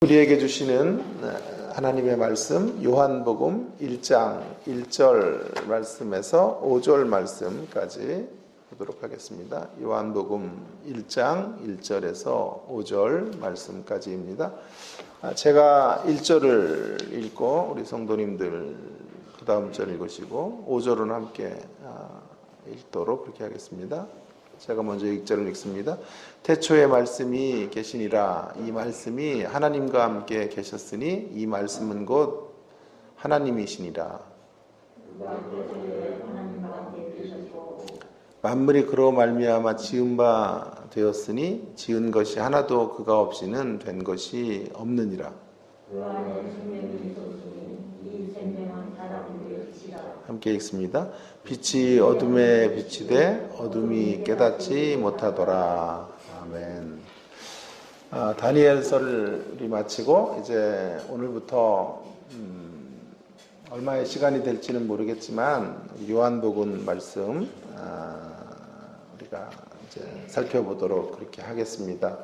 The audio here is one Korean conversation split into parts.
우리에게 주시는 하나님의 말씀 요한복음 1장 1절 말씀에서 5절 말씀까지 보도록 하겠습니다. 요한복음 1장 1절에서 5절 말씀까지입니다. 제가 1절을 읽고 우리 성도님들 그 다음 절 읽으시고 5절은 함께 읽도록 그렇게 하겠습니다. 제가 먼저 1절을 읽습니다. 태초에 말씀이 계시니라. 이 말씀이 하나님과 함께 계셨으니 이 말씀은 곧 하나님이시니라. 만물이 그로 말미암아 지은 바 되었으니 지은 것이 하나도 그가 없이는 된 것이 없느니라. 함께 읽습니다. 빛이 어둠에 비치되 어둠이 깨닫지 못하더라. 아멘. 다니엘서를 마치고 이제 오늘부터 얼마의 시간이 될지는 모르겠지만 요한복음 말씀 우리가 이제 살펴보도록 그렇게 하겠습니다.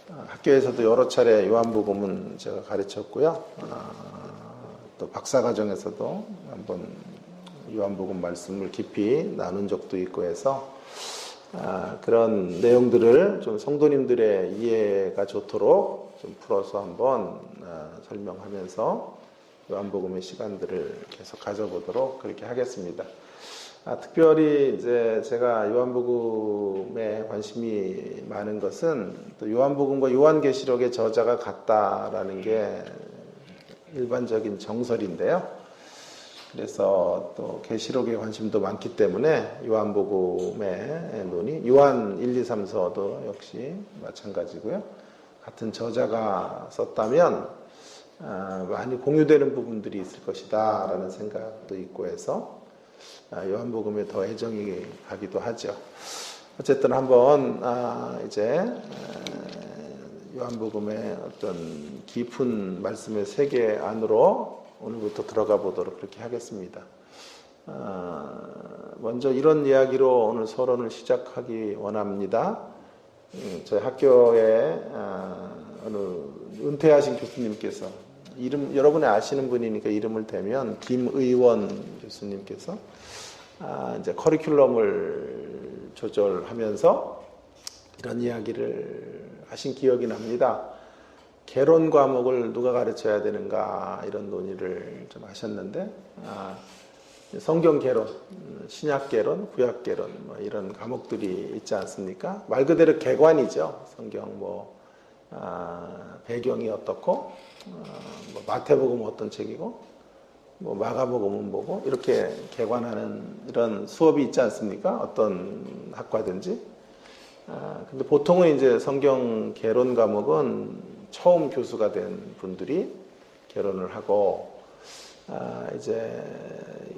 학교에서도 여러 차례 요한복음은 제가 가르쳤고요. 또 박사과정에서도 한번 요한복음 말씀을 깊이 나눈 적도 있고 해서 그런 내용들을 좀 성도님들의 이해가 좋도록 좀 풀어서 한번 설명하면서 요한복음의 시간들을 계속 가져보도록 그렇게 하겠습니다. 특별히 이제 제가 요한복음에 관심이 많은 것은 또 요한복음과 요한계시록의 저자가 같다라는 게 일반적인 정설인데요. 그래서 또 계시록에 관심도 많기 때문에 요한복음의 논의, 요한 1, 2, 3서도 역시 마찬가지고요. 같은 저자가 썼다면 많이 공유되는 부분들이 있을 것이다 라는 생각도 있고 해서 요한복음에 더 애정이 가기도 하죠. 어쨌든 한번 이제 요한복음의 어떤 깊은 말씀의 세계 안으로 오늘부터 들어가 보도록 그렇게 하겠습니다. 먼저 이런 이야기로 오늘 서론을 시작하기 원합니다. 저희 학교에 어느 은퇴하신 교수님께서 여러분이 아시는 분이니까 이름을 대면 김의원 교수님께서 이제 커리큘럼을 조절하면서 이런 이야기를 하신 기억이 납니다. 개론 과목을 누가 가르쳐야 되는가 이런 논의를 좀 하셨는데 성경 개론, 신약 개론, 구약 개론 뭐 이런 과목들이 있지 않습니까? 말 그대로 개관이죠. 성경 배경이 어떻고 뭐 마태복음 어떤 책이고 뭐 마가복음은 뭐고 이렇게 개관하는 이런 수업이 있지 않습니까? 어떤 학과든지. 근데 보통은 이제 성경 개론 과목은 처음 교수가 된 분들이 개론을 하고, 이제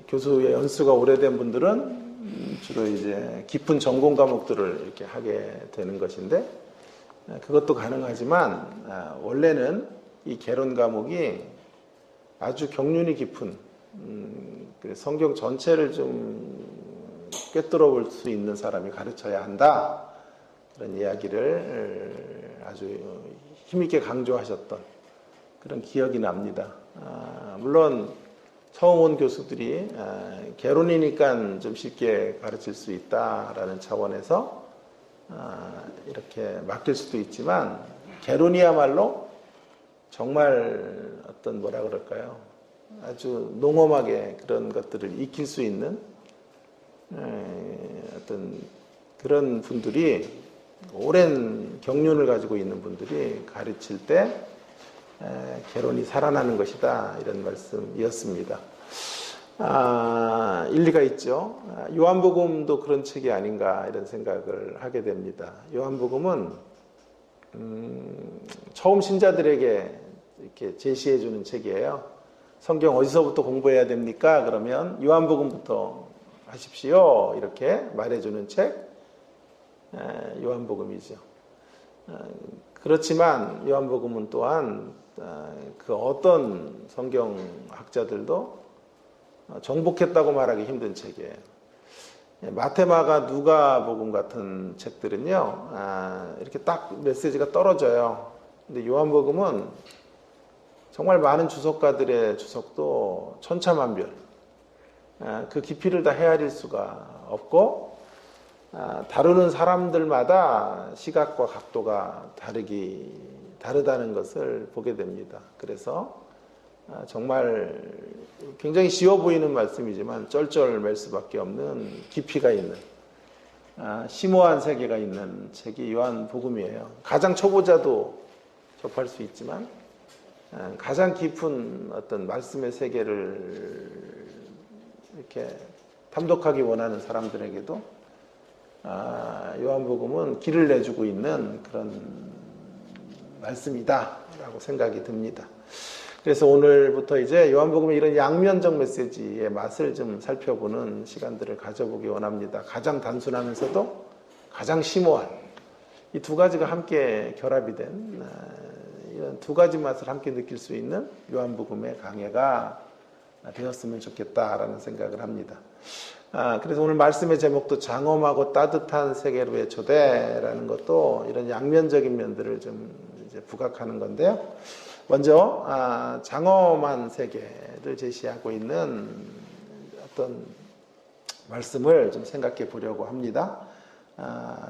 교수의 연수가 오래된 분들은 주로 이제 깊은 전공 과목들을 이렇게 하게 되는 것인데, 그것도 가능하지만, 원래는 이 개론 과목이 아주 경륜이 깊은, 성경 전체를 좀 꿰뚫어 볼 수 있는 사람이 가르쳐야 한다. 그런 이야기를 아주 힘있게 강조하셨던 그런 기억이 납니다. 물론 처음 온 교수들이 개론이니까 좀 쉽게 가르칠 수 있다라는 차원에서 이렇게 맡길 수도 있지만 개론이야말로 정말 어떤 뭐라 그럴까요? 아주 농엄하게 그런 것들을 익힐 수 있는 어떤 그런 분들이 오랜 경륜을 가지고 있는 분들이 가르칠 때 개론이 살아나는 것이다 이런 말씀이었습니다. 일리가 있죠. 요한복음도 그런 책이 아닌가 이런 생각을 하게 됩니다. 요한복음은 처음 신자들에게 이렇게 제시해 주는 책이에요. 성경 어디서부터 공부해야 됩니까? 그러면 요한복음부터 하십시오 이렇게 말해주는 책 요한복음이죠. 그렇지만 요한복음은 또한 그 어떤 성경학자들도 정복했다고 말하기 힘든 책이에요. 마태, 마가, 누가복음 같은 책들은요, 이렇게 딱 메시지가 떨어져요. 근데 요한복음은 정말 많은 주석가들의 주석도 천차만별, 그 깊이를 다 헤아릴 수가 없고, 다루는 사람들마다 시각과 각도가 다르다는 것을 보게 됩니다. 그래서 정말 굉장히 쉬워 보이는 말씀이지만 쩔쩔맬 수밖에 없는 깊이가 있는, 심오한 세계가 있는 책이 요한복음이에요. 가장 초보자도 접할 수 있지만 가장 깊은 어떤 말씀의 세계를 이렇게 탐독하기 원하는 사람들에게도 요한복음은 길을 내주고 있는 그런 말씀이다라고 생각이 듭니다. 그래서 오늘부터 이제 요한복음의 이런 양면적 메시지의 맛을 좀 살펴보는 시간들을 가져보기 원합니다. 가장 단순하면서도 가장 심오한 이 두 가지가 함께 결합이 된 이런 두 가지 맛을 함께 느낄 수 있는 요한복음의 강해가 되었으면 좋겠다라는 생각을 합니다. 그래서 오늘 말씀의 제목도 장엄하고 따뜻한 세계로의 초대라는 것도 이런 양면적인 면들을 좀 이제 부각하는 건데요. 먼저 장엄한 세계를 제시하고 있는 어떤 말씀을 좀 생각해 보려고 합니다.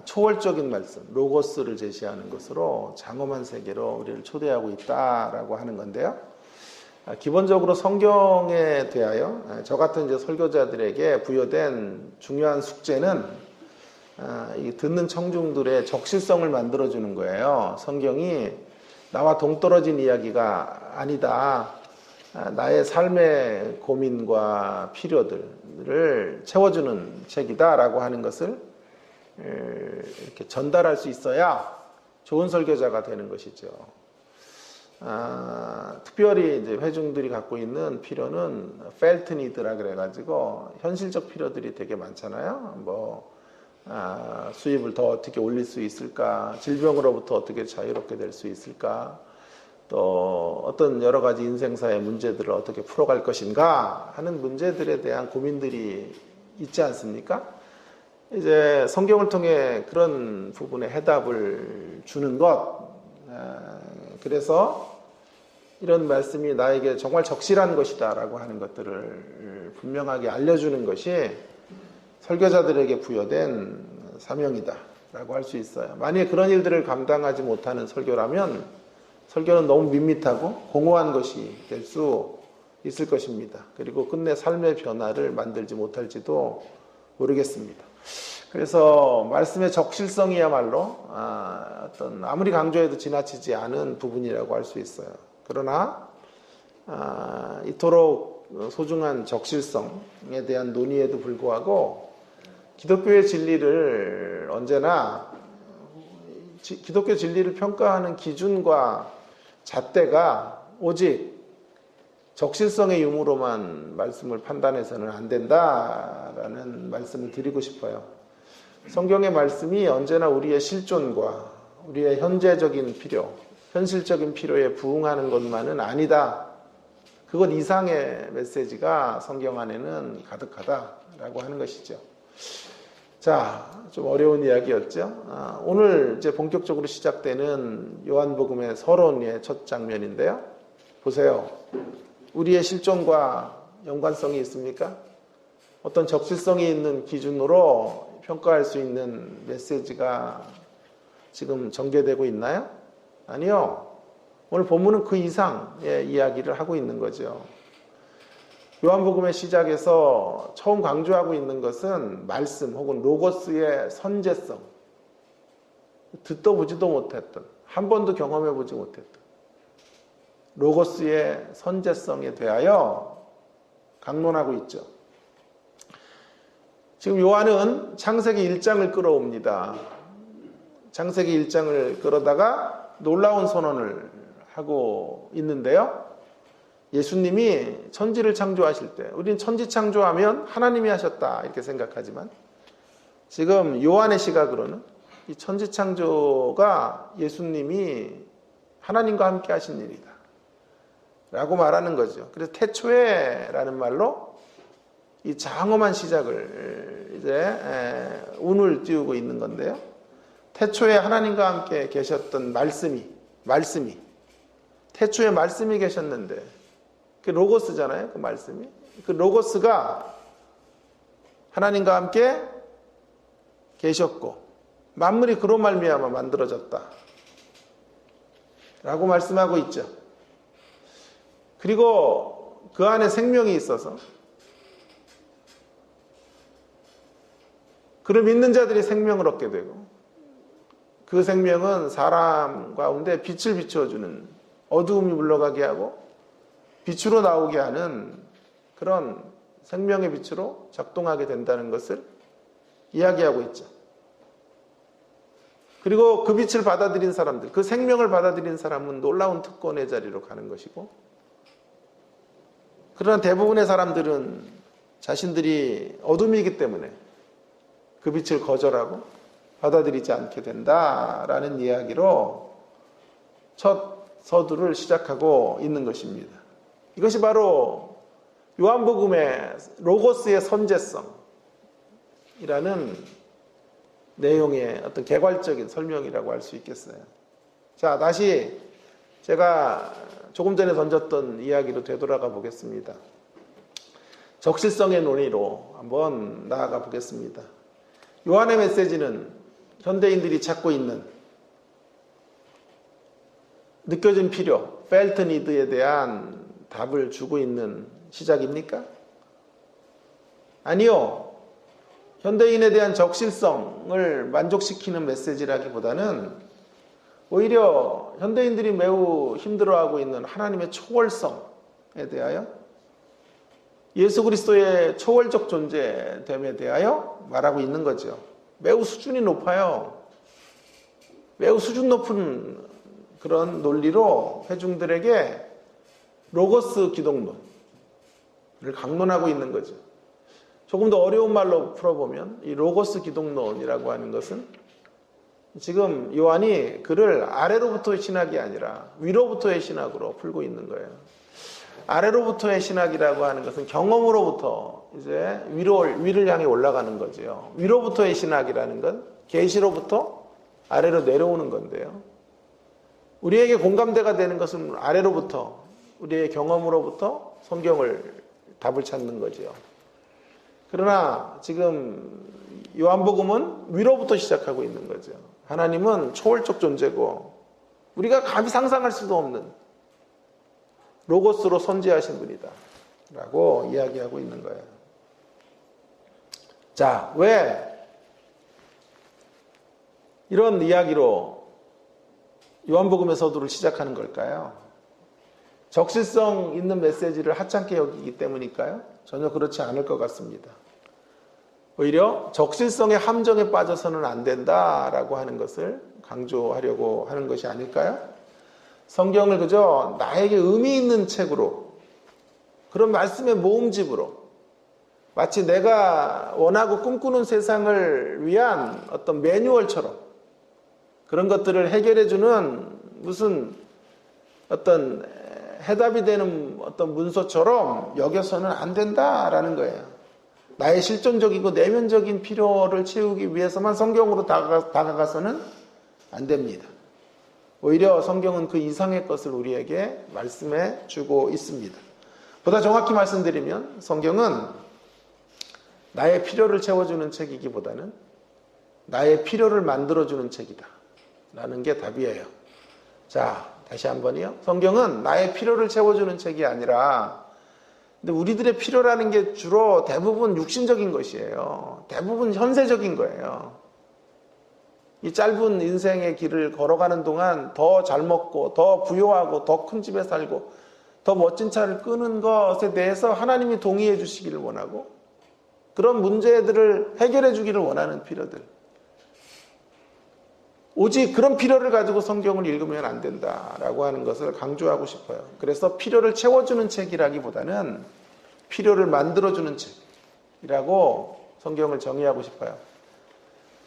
초월적인 말씀, 로고스를 제시하는 것으로 장엄한 세계로 우리를 초대하고 있다라고 하는 건데요. 기본적으로 성경에 대하여 저 같은 이제 설교자들에게 부여된 중요한 숙제는 이 듣는 청중들의 적실성을 만들어주는 거예요. 성경이 나와 동떨어진 이야기가 아니다. 나의 삶의 고민과 필요들을 채워주는 책이다라고 하는 것을 이렇게 전달할 수 있어야 좋은 설교자가 되는 것이죠. 특별히 이제 회중들이 갖고 있는 필요는 felt need라 그래가지고 현실적 필요들이 되게 많잖아요. 수입을 더 어떻게 올릴 수 있을까? 질병으로부터 어떻게 자유롭게 될 수 있을까? 또 어떤 여러 가지 인생사의 문제들을 어떻게 풀어갈 것인가 하는 문제들에 대한 고민들이 있지 않습니까? 이제 성경을 통해 그런 부분에 해답을 주는 것, 그래서 이런 말씀이 나에게 정말 적실한 것이다 라고 하는 것들을 분명하게 알려주는 것이 설교자들에게 부여된 사명이다 라고 할 수 있어요. 만약에 그런 일들을 감당하지 못하는 설교라면 설교는 너무 밋밋하고 공허한 것이 될 수 있을 것입니다. 그리고 끝내 삶의 변화를 만들지 못할지도 모르겠습니다. 그래서 말씀의 적실성이야말로 아무리 강조해도 지나치지 않은 부분이라고 할 수 있어요. 그러나 이토록 소중한 적실성에 대한 논의에도 불구하고 기독교의 진리를 언제나 기독교 진리를 평가하는 기준과 잣대가 오직 적실성의 유무로만 말씀을 판단해서는 안 된다라는 말씀을 드리고 싶어요. 성경의 말씀이 언제나 우리의 실존과 우리의 현재적인 필요, 현실적인 필요에 부응하는 것만은 아니다. 그것 이상의 메시지가 성경 안에는 가득하다라고 하는 것이죠. 자, 좀 어려운 이야기였죠. 오늘 이제 본격적으로 시작되는 요한복음의 서론의 첫 장면인데요. 보세요. 우리의 실존과 연관성이 있습니까? 어떤 적실성이 있는 기준으로 평가할 수 있는 메시지가 지금 전개되고 있나요? 아니요. 오늘 본문은 그 이상의 이야기를 하고 있는 거죠. 요한복음의 시작에서 처음 강조하고 있는 것은 말씀 혹은 로고스의 선제성. 듣도 보지도 못했던, 한 번도 경험해 보지 못했던 로고스의 선제성에 대하여 강론하고 있죠. 지금 요한은 창세기 1장을 끌어옵니다. 창세기 1장을 끌어다가 놀라운 선언을 하고 있는데요. 예수님이 천지를 창조하실 때, 우리는 천지 창조하면 하나님이 하셨다 이렇게 생각하지만 지금 요한의 시각으로는 이 천지 창조가 예수님이 하나님과 함께 하신 일이다 라고 말하는 거죠. 그래서 태초에라는 말로 이 장엄한 시작을 이제 운을 띄우고 있는 건데요. 태초에 하나님과 함께 계셨던 말씀이 말씀이. 태초에 말씀이 계셨는데, 그 로고스잖아요, 그 말씀이. 그 로고스가 하나님과 함께 계셨고, 만물이 그로 말미암아 만들어졌다 라고 말씀하고 있죠. 그리고 그 안에 생명이 있어서 그를 믿는 자들이 생명을 얻게 되고, 그 생명은 사람 가운데 빛을 비추어주는, 어두움이 물러가게 하고 빛으로 나오게 하는 그런 생명의 빛으로 작동하게 된다는 것을 이야기하고 있죠. 그리고 그 빛을 받아들인 사람들, 그 생명을 받아들인 사람은 놀라운 특권의 자리로 가는 것이고, 그러나 대부분의 사람들은 자신들이 어둠이기 때문에 그 빛을 거절하고 받아들이지 않게 된다라는 이야기로 첫 서두를 시작하고 있는 것입니다. 이것이 바로 요한복음의 로고스의 선제성이라는 내용의 어떤 개괄적인 설명이라고 할 수 있겠어요. 자, 다시 제가 조금 전에 던졌던 이야기로 되돌아가 보겠습니다. 적실성의 논의로 한번 나아가 보겠습니다. 요한의 메시지는 현대인들이 찾고 있는 느껴진 필요, felt need에 대한 답을 주고 있는 시작입니까? 아니요. 현대인에 대한 적실성을 만족시키는 메시지라기보다는 오히려 현대인들이 매우 힘들어하고 있는 하나님의 초월성에 대하여, 예수 그리스도의 초월적 존재됨에 대하여 말하고 있는 거죠. 매우 수준이 높아요. 매우 수준 높은 그런 논리로 회중들에게 로고스 기독론을 강론하고 있는 거죠. 조금 더 어려운 말로 풀어보면 이 로고스 기독론이라고 하는 것은 지금 요한이 그를 아래로부터의 신학이 아니라 위로부터의 신학으로 풀고 있는 거예요. 아래로부터의 신학이라고 하는 것은 경험으로부터 이제 위를 향해 올라가는 거죠. 위로부터의 신학이라는 건 계시로부터 아래로 내려오는 건데요. 우리에게 공감대가 되는 것은 아래로부터, 우리의 경험으로부터 성경을 답을 찾는 거죠. 그러나 지금 요한복음은 위로부터 시작하고 있는 거죠. 하나님은 초월적 존재고 우리가 감히 상상할 수도 없는 로고스로 선지하신 분이다 라고 이야기하고 있는 거예요. 자, 왜 이런 이야기로 요한복음의 서두를 시작하는 걸까요? 적실성 있는 메시지를 하찮게 여기기 때문일까요? 전혀 그렇지 않을 것 같습니다. 오히려 적실성의 함정에 빠져서는 안 된다라고 하는 것을 강조하려고 하는 것이 아닐까요? 성경을 그저 나에게 의미 있는 책으로, 그런 말씀의 모음집으로, 마치 내가 원하고 꿈꾸는 세상을 위한 어떤 매뉴얼처럼 그런 것들을 해결해주는 무슨 어떤 해답이 되는 어떤 문서처럼 여겨서는 안 된다라는 거예요. 나의 실존적이고 내면적인 필요를 채우기 위해서만 성경으로 다가가서는 안 됩니다. 오히려 성경은 그 이상의 것을 우리에게 말씀해 주고 있습니다. 보다 정확히 말씀드리면 성경은 나의 필요를 채워주는 책이기보다는 나의 필요를 만들어주는 책이다 라는 게 답이에요. 자, 다시 한번요. 성경은 나의 필요를 채워주는 책이 아니라, 근데 우리들의 필요라는 게 주로 대부분 육신적인 것이에요. 대부분 현세적인 거예요. 이 짧은 인생의 길을 걸어가는 동안 더 잘 먹고 더 부유하고 더 큰 집에 살고 더 멋진 차를 끄는 것에 대해서 하나님이 동의해 주시기를 원하고, 그런 문제들을 해결해 주기를 원하는 필요들, 오직 그런 필요를 가지고 성경을 읽으면 안 된다라고 하는 것을 강조하고 싶어요. 그래서 필요를 채워주는 책이라기보다는 필요를 만들어주는 책이라고 성경을 정의하고 싶어요.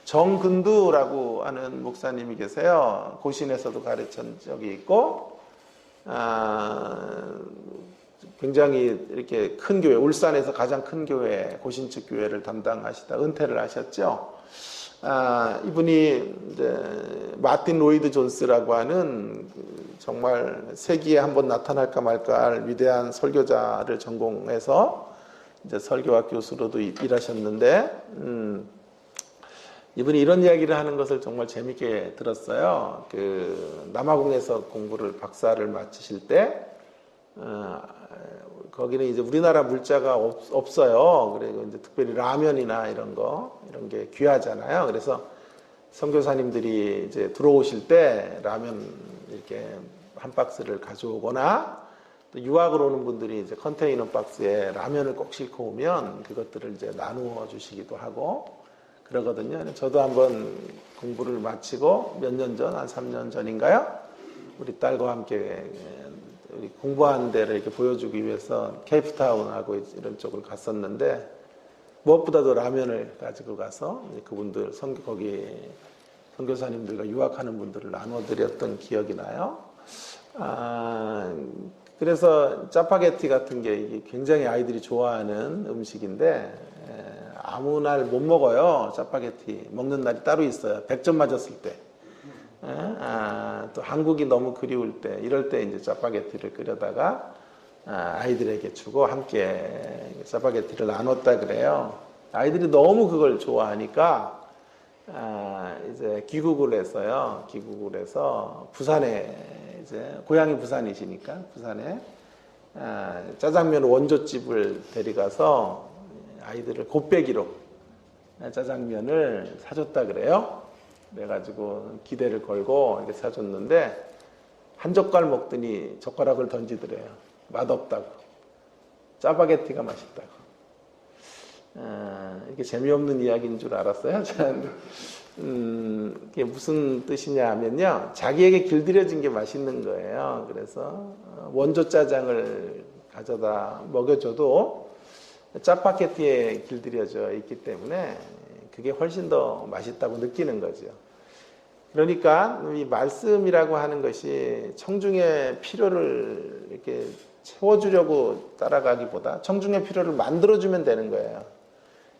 정근두라고 하는 목사님이 계세요. 고신에서도 가르친 적이 있고, 굉장히 이렇게 큰 교회, 울산에서 가장 큰 교회, 고신 측 교회를 담당하시다 은퇴를 하셨죠. 이분이 이제 마틴 로이드 존스라고 하는 정말 세기에 한번 나타날까 말까 할 위대한 설교자를 전공해서 이제 설교학 교수로도 일하셨는데, 이분이 이런 이야기를 하는 것을 정말 재밌게 들었어요. 그 남아공에서 공부를 박사를 마치실 때, 거기는 이제 우리나라 물자가 없어요. 그리고 이제 특별히 라면이나 이런 게 귀하잖아요. 그래서 선교사님들이 이제 들어오실 때 라면 이렇게 한 박스를 가져오거나, 또 유학을 오는 분들이 이제 컨테이너 박스에 라면을 꼭 싣고 오면 그것들을 이제 나누어 주시기도 하고 그러거든요. 저도 한번 공부를 마치고 몇 년 전, 한 3년 전인가요? 우리 딸과 함께 우리 공부하는 데를 이렇게 보여주기 위해서 케이프타운하고 이런 쪽을 갔었는데, 무엇보다도 라면을 가지고 가서 그분들 거기 선교사님들과 유학하는 분들을 나눠드렸던 기억이 나요. 그래서 짜파게티 같은 게 굉장히 아이들이 좋아하는 음식인데, 아무 날 못 먹어요. 짜파게티 먹는 날이 따로 있어요. 100점 맞았을 때. 또 한국이 너무 그리울 때, 이럴 때 이제 짜파게티를 끓여다가 아이들에게 주고 함께 짜파게티를 나눴다 그래요. 아이들이 너무 그걸 좋아하니까 이제 귀국을 해서 부산에, 이제 고향이 부산이시니까 부산에 짜장면 원조집을 데려가서 아이들을 곱빼기로 짜장면을 사줬다 그래요. 그래가지고 기대를 걸고 이렇게 사줬는데, 한 젓갈 먹더니 젓가락을 던지더래요. 맛없다고. 짜파게티가 맛있다고. 이게 재미없는 이야기인 줄 알았어요. 이게 무슨 뜻이냐 하면요, 자기에게 길들여진 게 맛있는 거예요. 그래서 원조 짜장을 가져다 먹여줘도 짜파게티에 길들여져 있기 때문에 그게 훨씬 더 맛있다고 느끼는 거죠. 그러니까 이 말씀이라고 하는 것이 청중의 필요를 이렇게 채워주려고 따라가기보다 청중의 필요를 만들어주면 되는 거예요.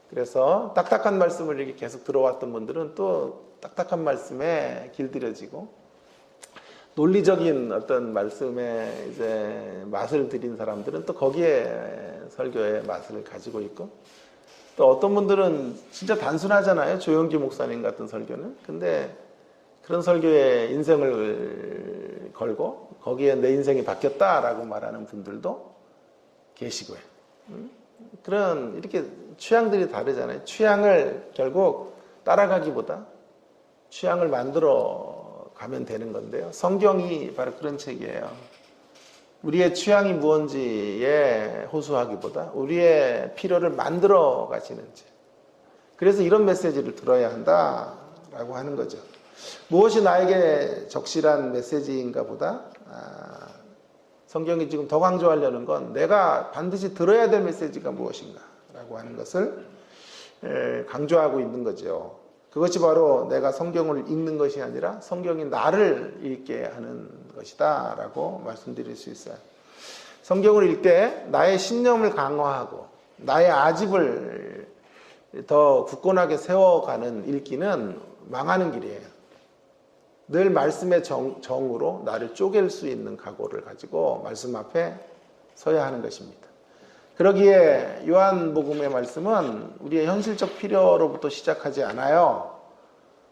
그래서 딱딱한 말씀을 이렇게 계속 들어왔던 분들은 또 딱딱한 말씀에 길들여지고, 논리적인 어떤 말씀에 이제 맛을 들인 사람들은 또 거기에 설교의 맛을 가지고 있고, 또 어떤 분들은 진짜 단순하잖아요. 조영기 목사님 같은 설교는. 근데 그런 설교에 인생을 걸고 거기에 내 인생이 바뀌었다라고 말하는 분들도 계시고요. 그런 이렇게 취향들이 다르잖아요. 취향을 결국 따라가기보다 취향을 만들어 가면 되는 건데요. 성경이 바로 그런 책이에요. 우리의 취향이 무언지에 호소하기보다 우리의 필요를 만들어 가시는 책. 그래서 이런 메시지를 들어야 한다라고 하는 거죠. 무엇이 나에게 적실한 메시지인가 보다 성경이 지금 더 강조하려는 건 내가 반드시 들어야 될 메시지가 무엇인가 라고 하는 것을 강조하고 있는 거죠. 그것이 바로 내가 성경을 읽는 것이 아니라 성경이 나를 읽게 하는 것이다 라고 말씀드릴 수 있어요. 성경을 읽을 때 나의 신념을 강화하고 나의 아집을 더 굳건하게 세워가는 읽기는 망하는 길이에요. 늘 말씀의 정으로 나를 쪼갤 수 있는 각오를 가지고 말씀 앞에 서야 하는 것입니다. 그러기에 요한복음의 말씀은 우리의 현실적 필요로부터 시작하지 않아요.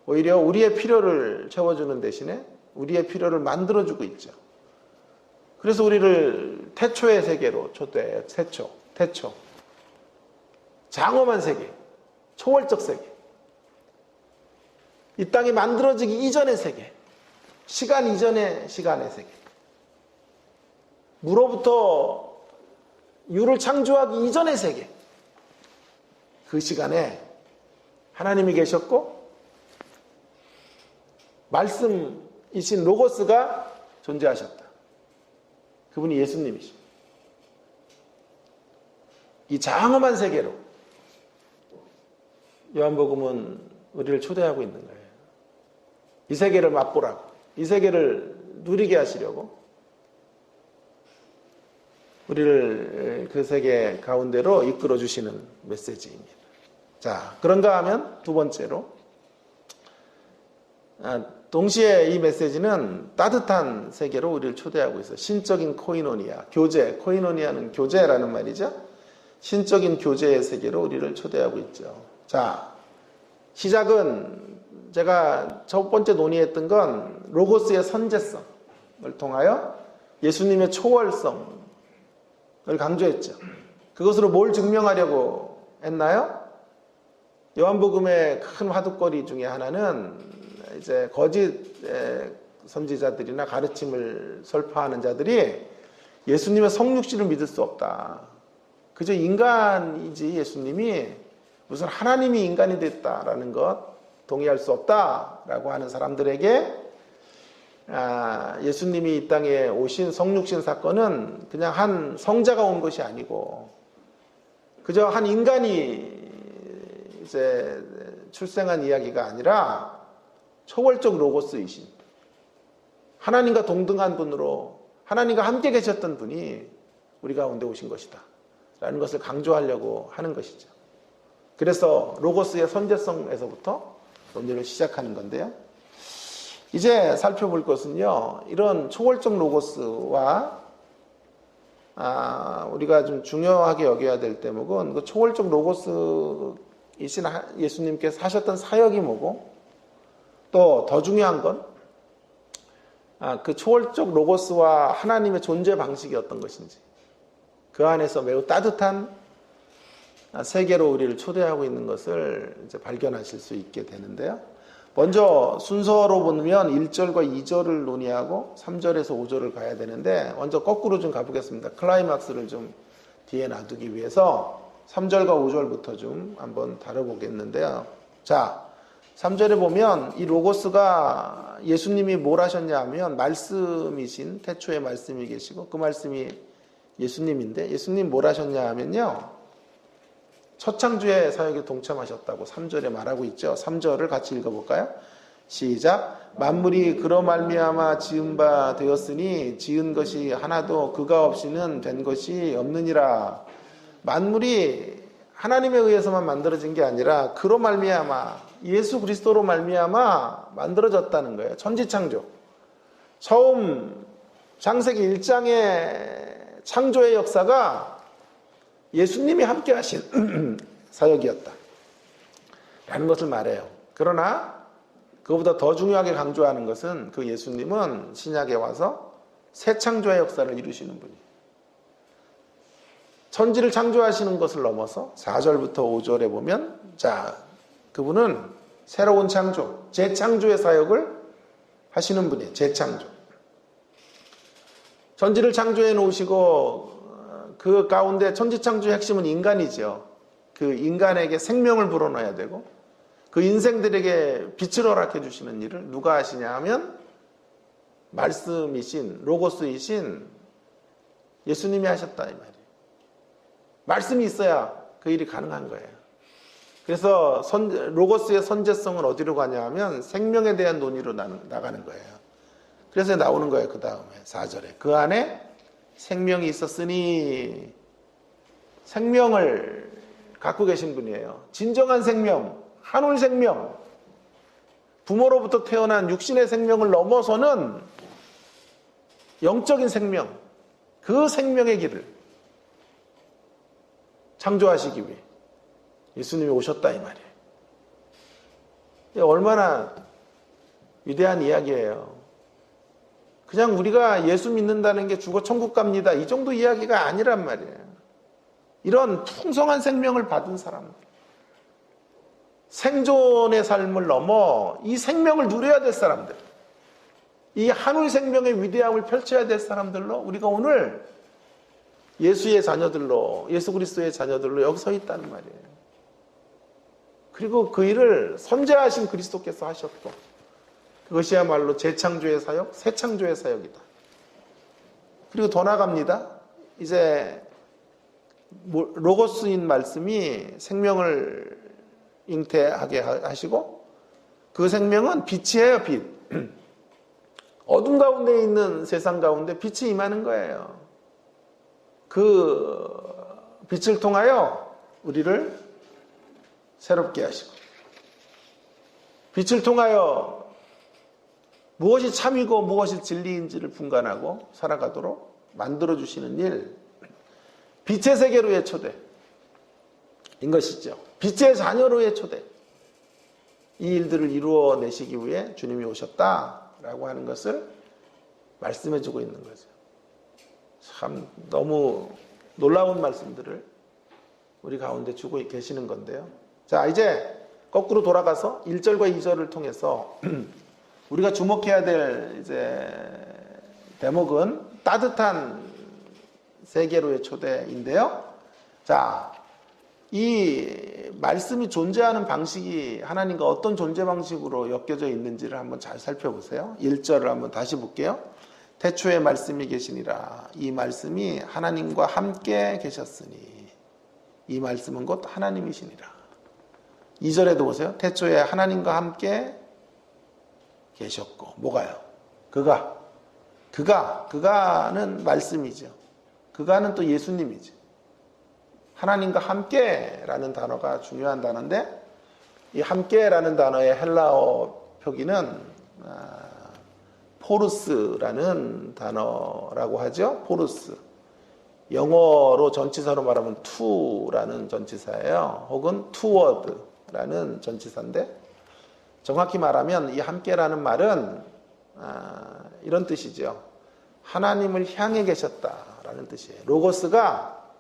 오히려 우리의 필요를 채워주는 대신에 우리의 필요를 만들어주고 있죠. 그래서 우리를 태초의 세계로 초대해요. 태초. 장엄한 세계, 초월적 세계. 이 땅이 만들어지기 이전의 세계, 시간 이전의 시간의 세계, 무로부터 유를 창조하기 이전의 세계, 그 시간에 하나님이 계셨고 말씀이신 로고스가 존재하셨다. 그분이 예수님이십니다. 이 장엄한 세계로 요한복음은 우리를 초대하고 있는 거예요. 이 세계를 맛보라고, 이 세계를 누리게 하시려고 우리를 그 세계 가운데로 이끌어 주시는 메시지입니다. 자, 그런가 하면 두 번째로 동시에 이 메시지는 따뜻한 세계로 우리를 초대하고 있어요. 신적인 코이노니아, 교제, 코이노니아는 교제라는 말이죠. 신적인 교제의 세계로 우리를 초대하고 있죠. 자, 시작은 제가 첫 번째 논의했던 건 로고스의 선제성을 통하여 예수님의 초월성을 강조했죠. 그것으로 뭘 증명하려고 했나요? 요한복음의 큰 화두거리 중에 하나는 이제 거짓 선지자들이나 가르침을 설파하는 자들이 예수님의 성육신을 믿을 수 없다. 그저 인간이지 예수님이 무슨 하나님이 인간이 됐다라는 것 동의할 수 없다라고 하는 사람들에게 예수님이 이 땅에 오신 성육신 사건은 그냥 한 성자가 온 것이 아니고 그저 한 인간이 이제 출생한 이야기가 아니라 초월적 로고스이신 하나님과 동등한 분으로 하나님과 함께 계셨던 분이 우리 가운데 오신 것이다 라는 것을 강조하려고 하는 것이죠. 그래서 로고스의 선제성에서부터 논의를 시작하는 건데요. 이제 살펴볼 것은요, 이런 초월적 로고스와 우리가 좀 중요하게 여겨야 될 대목은 그 초월적 로고스이신 예수님께서 하셨던 사역이 뭐고, 또 더 중요한 건 그 초월적 로고스와 하나님의 존재 방식이 어떤 것인지, 그 안에서 매우 따뜻한 세계로 우리를 초대하고 있는 것을 이제 발견하실 수 있게 되는데요. 먼저 순서로 보면 1절과 2절을 논의하고 3절에서 5절을 가야 되는데, 먼저 거꾸로 좀 가보겠습니다. 클라이막스를 좀 뒤에 놔두기 위해서 3절과 5절부터 좀 한번 다뤄보겠는데요. 자, 3절에 보면 이 로고스가 예수님이 뭘 하셨냐 하면 말씀이신 태초에 말씀이 계시고 그 말씀이 예수님인데, 예수님 뭘 하셨냐 하면요, 첫 창조의 사역에 동참하셨다고 3절에 말하고 있죠. 3절을 같이 읽어볼까요? 시작. 만물이 그로 말미암아 지은 바 되었으니 지은 것이 하나도 그가 없이는 된 것이 없느니라. 만물이 하나님에 의해서만 만들어진 게 아니라 그로 말미암아 예수 그리스도로 말미암아 만들어졌다는 거예요. 천지창조. 처음 창세기 1장의 창조의 역사가 예수님이 함께 하신 사역이었다 라는 것을 말해요. 그러나 그것보다 더 중요하게 강조하는 것은 그 예수님은 신약에 와서 새 창조의 역사를 이루시는 분이에요. 천지를 창조하시는 것을 넘어서 4절부터 5절에 보면, 자, 그분은 새로운 창조, 재창조의 사역을 하시는 분이에요. 재창조. 천지를 창조해 놓으시고 그 가운데 천지창조의 핵심은 인간이죠. 그 인간에게 생명을 불어넣어야 되고 그 인생들에게 빛을 허락해 주시는 일을 누가 하시냐 하면 말씀이신, 로고스이신 예수님이 하셨다 이 말이에요. 말씀이 있어야 그 일이 가능한 거예요. 그래서 로고스의 선제성은 어디로 가냐 하면 생명에 대한 논의로 나가는 거예요. 그래서 나오는 거예요. 그 다음에 4절에 그 안에 생명이 있었으니, 생명을 갖고 계신 분이에요. 진정한 생명, 한올 생명, 부모로부터 태어난 육신의 생명을 넘어서는 영적인 생명, 그 생명의 길을 창조하시기 위해 예수님이 오셨다 이 말이에요. 얼마나 위대한 이야기예요. 그냥 우리가 예수 믿는다는 게 죽어 천국 갑니다, 이 정도 이야기가 아니란 말이에요. 이런 풍성한 생명을 받은 사람들, 생존의 삶을 넘어 이 생명을 누려야 될 사람들, 이 한울 생명의 위대함을 펼쳐야 될 사람들로 우리가 오늘 예수의 자녀들로, 예수 그리스도의 자녀들로 여기 서 있다는 말이에요. 그리고 그 일을 선제하신 그리스도께서 하셨고, 그것이야말로 재창조의 사역, 새 창조의 사역이다. 그리고 더 나갑니다. 이제 로고스인 말씀이 생명을 잉태하게 하시고, 그 생명은 빛이에요, 빛. 어둠 가운데 있는 세상 가운데 빛이 임하는 거예요. 그 빛을 통하여 우리를 새롭게 하시고, 빛을 통하여 무엇이 참이고 무엇이 진리인지를 분간하고 살아가도록 만들어주시는 일, 빛의 세계로의 초대인 것이죠. 빛의 자녀로의 초대. 이 일들을 이루어내시기 위해 주님이 오셨다라고 하는 것을 말씀해주고 있는 거죠. 참 너무 놀라운 말씀들을 우리 가운데 주고 계시는 건데요. 자, 이제 거꾸로 돌아가서 1절과 2절을 통해서 우리가 주목해야 될 이제 대목은 따뜻한 세계로의 초대인데요. 자, 이 말씀이 존재하는 방식이 하나님과 어떤 존재 방식으로 엮여져 있는지를 한번 잘 살펴보세요. 1절을 한번 다시 볼게요. 태초에 말씀이 계시니라. 이 말씀이 하나님과 함께 계셨으니 이 말씀은 곧 하나님이시니라. 2절에도 보세요. 태초에 하나님과 함께 계셨고 뭐가요? 그가는 말씀이죠. 그가는 또 예수님이죠. 하나님과 함께라는 단어가 중요한 단어인데 이 함께라는 단어의 헬라어 표기는 포르스라는 단어라고 하죠. 포르스. 영어로 전치사로 말하면 to라는 전치사예요. 혹은 toward라는 전치사인데 정확히 말하면 이 함께라는 말은 이런 뜻이죠. 하나님을 향해 계셨다라는 뜻이에요. 로고스가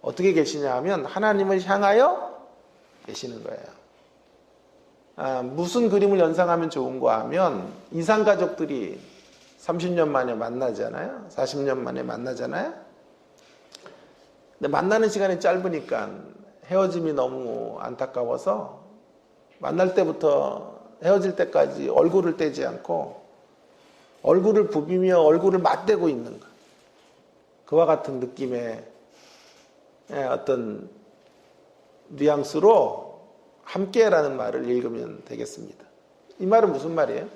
어떻게 계시냐 하면 하나님을 향하여 계시는 거예요. 무슨 그림을 연상하면 좋은가 하면 이산가족들이 30년 만에 만나잖아요. 40년 만에 만나잖아요. 근데 만나는 시간이 짧으니까 헤어짐이 너무 안타까워서 만날 때부터 헤어질 때까지 얼굴을 떼지 않고 얼굴을 부비며 얼굴을 맞대고 있는 것. 그와 같은 느낌의 어떤 뉘앙스로 함께라는 말을 읽으면 되겠습니다. 이 말은 무슨 말이에요?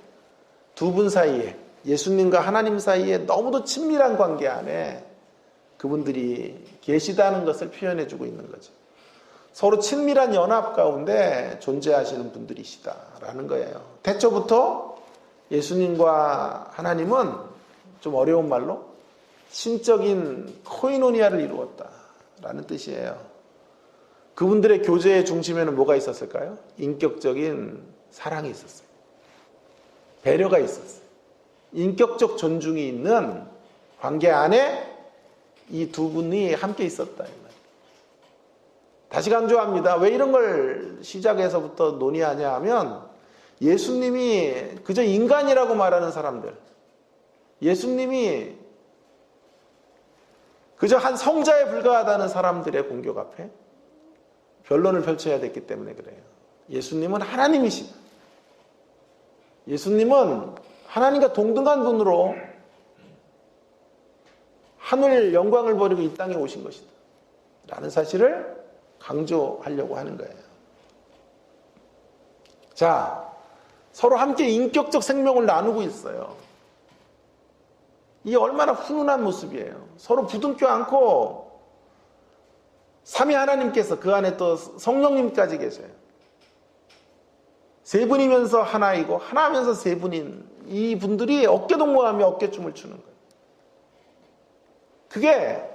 두 분 사이에, 예수님과 하나님 사이에 너무도 친밀한 관계 안에 그분들이 계시다는 것을 표현해 주고 있는 거죠. 서로 친밀한 연합 가운데 존재하시는 분들이시다라는 거예요. 태초부터 예수님과 하나님은 좀 어려운 말로 신적인 코이노니아를 이루었다라는 뜻이에요. 그분들의 교제의 중심에는 뭐가 있었을까요? 인격적인 사랑이 있었어요. 배려가 있었어요. 인격적 존중이 있는 관계 안에 이 두 분이 함께 있었다. 다시 강조합니다. 왜 이런 걸 시작에서부터 논의하냐 하면 예수님이 그저 인간이라고 말하는 사람들, 예수님이 그저 한 성자에 불과하다는 사람들의 공격 앞에 변론을 펼쳐야 됐기 때문에 그래요. 예수님은 하나님이시다. 예수님은 하나님과 동등한 분으로 하늘 영광을 버리고 이 땅에 오신 것이다 라는 사실을 강조하려고 하는 거예요. 자, 서로 함께 인격적 생명을 나누고 있어요. 이게 얼마나 훈훈한 모습이에요. 서로 부둥켜 안고 삼위 하나님께서 그 안에 또 성령님까지 계셔요. 세 분이면서 하나이고 하나면서 세 분인 이 분들이 어깨동무하며 어깨춤을 추는 거예요. 그게